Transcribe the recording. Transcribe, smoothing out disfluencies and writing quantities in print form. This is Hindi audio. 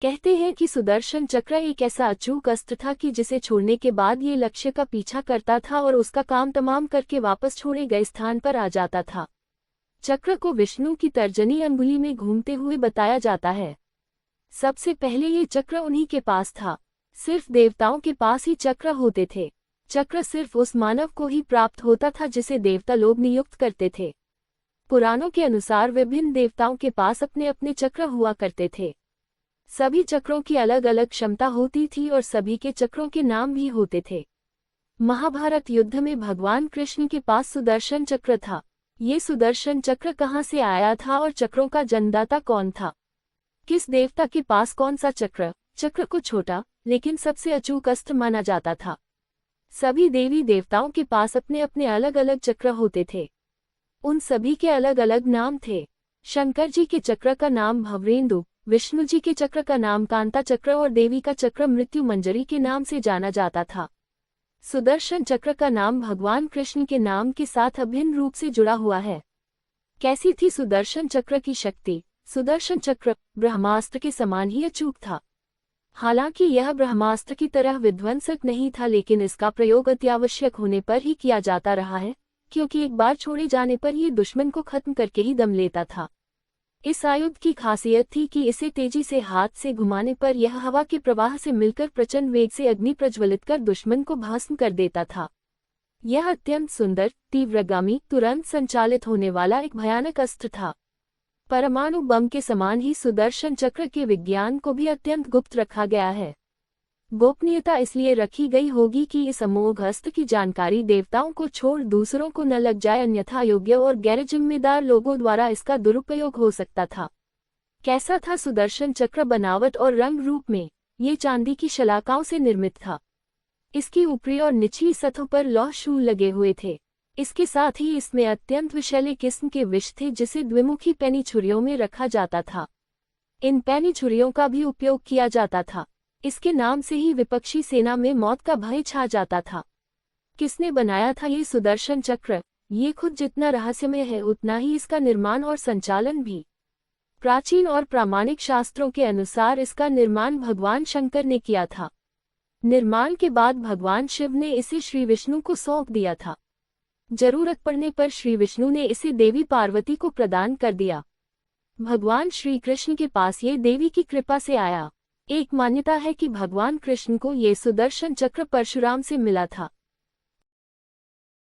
कहते हैं कि सुदर्शन चक्र एक ऐसा अचूक अस्त्र था कि जिसे छोड़ने के बाद ये लक्ष्य का पीछा करता था और उसका काम तमाम करके वापस छोड़े गए स्थान पर आ जाता था। चक्र को विष्णु की तर्जनी अंगुली में घूमते हुए बताया जाता है। सबसे पहले ये चक्र उन्हीं के पास था। सिर्फ देवताओं के पास ही चक्र होते थे। चक्र सिर्फ उस मानव को ही प्राप्त होता था जिसे देवता लोग नियुक्त करते थे। पुराणों के अनुसार विभिन्न देवताओं के पास अपने अपने चक्र हुआ करते थे। सभी चक्रों की अलग अलग क्षमता होती थी और सभी के चक्रों के नाम भी होते थे। महाभारत युद्ध में भगवान कृष्ण के पास सुदर्शन चक्र था। ये सुदर्शन चक्र कहाँ से आया था और चक्रों का जन्मदाता कौन था? किस देवता के पास कौन सा चक्र? चक्र को छोटा लेकिन सबसे अचूक अस्त्र माना जाता था। सभी देवी देवताओं के पास अपने अपने अलग अलग चक्र होते थे। उन सभी के अलग अलग नाम थे। शंकर जी के चक्र का नाम भवरेंदु, विष्णु जी के चक्र का नाम कांता चक्र और देवी का चक्र मृत्यु मंजरी के नाम से जाना जाता था। सुदर्शन चक्र का नाम भगवान कृष्ण के नाम के साथ अभिन्न रूप से जुड़ा हुआ है। कैसी थी सुदर्शन चक्र की शक्ति? सुदर्शन चक्र ब्रह्मास्त्र के समान ही अचूक था। हालांकि यह ब्रह्मास्त्र की तरह विध्वंसक नहीं था, लेकिन इसका प्रयोग अत्यावश्यक होने पर ही किया जाता रहा है, क्योंकि एक बार छोड़े जाने पर ये दुश्मन को खत्म करके ही दम लेता था। इस आयुध की खासियत थी कि इसे तेजी से हाथ से घुमाने पर यह हवा के प्रवाह से मिलकर प्रचंड वेग से अग्नि प्रज्वलित कर दुश्मन को भस्म कर देता था। यह अत्यंत सुंदर, तीव्रगामी, तुरंत संचालित होने वाला एक भयानक अस्त्र था। परमाणु बम के समान ही सुदर्शन चक्र के विज्ञान को भी अत्यंत गुप्त रखा गया है। गोपनीयता इसलिए रखी गई होगी कि इस अमोघ अस्त्र की जानकारी देवताओं को छोड़ दूसरों को न लग जाए, अन्यथा योग्य और गैर जिम्मेदार लोगों द्वारा इसका दुरुपयोग हो सकता था। कैसा था सुदर्शन चक्र बनावट और रंग रूप में? ये चांदी की शलाकाओं से निर्मित था। इसकी ऊपरी और निचली सतहों पर लौह शूल लगे हुए थे। इसके साथ ही इसमें अत्यंत विषैले किस्म के विष थे जिसे द्विमुखी पैनी छुरियों में रखा जाता था। इन पैनी छुरियों का भी उपयोग किया जाता था। इसके नाम से ही विपक्षी सेना में मौत का भय छा जाता था। किसने बनाया था ये सुदर्शन चक्र? ये खुद जितना रहस्यमय है उतना ही इसका निर्माण और संचालन भी। प्राचीन और प्रामाणिक शास्त्रों के अनुसार इसका निर्माण भगवान शंकर ने किया था। निर्माण के बाद भगवान शिव ने इसे श्री विष्णु को सौंप दिया था। जरूरत पड़ने पर श्री विष्णु ने इसे देवी पार्वती को प्रदान कर दिया। भगवान श्री कृष्ण के पास ये देवी की कृपा से आया। एक मान्यता है कि भगवान कृष्ण को ये सुदर्शन चक्र परशुराम से मिला था।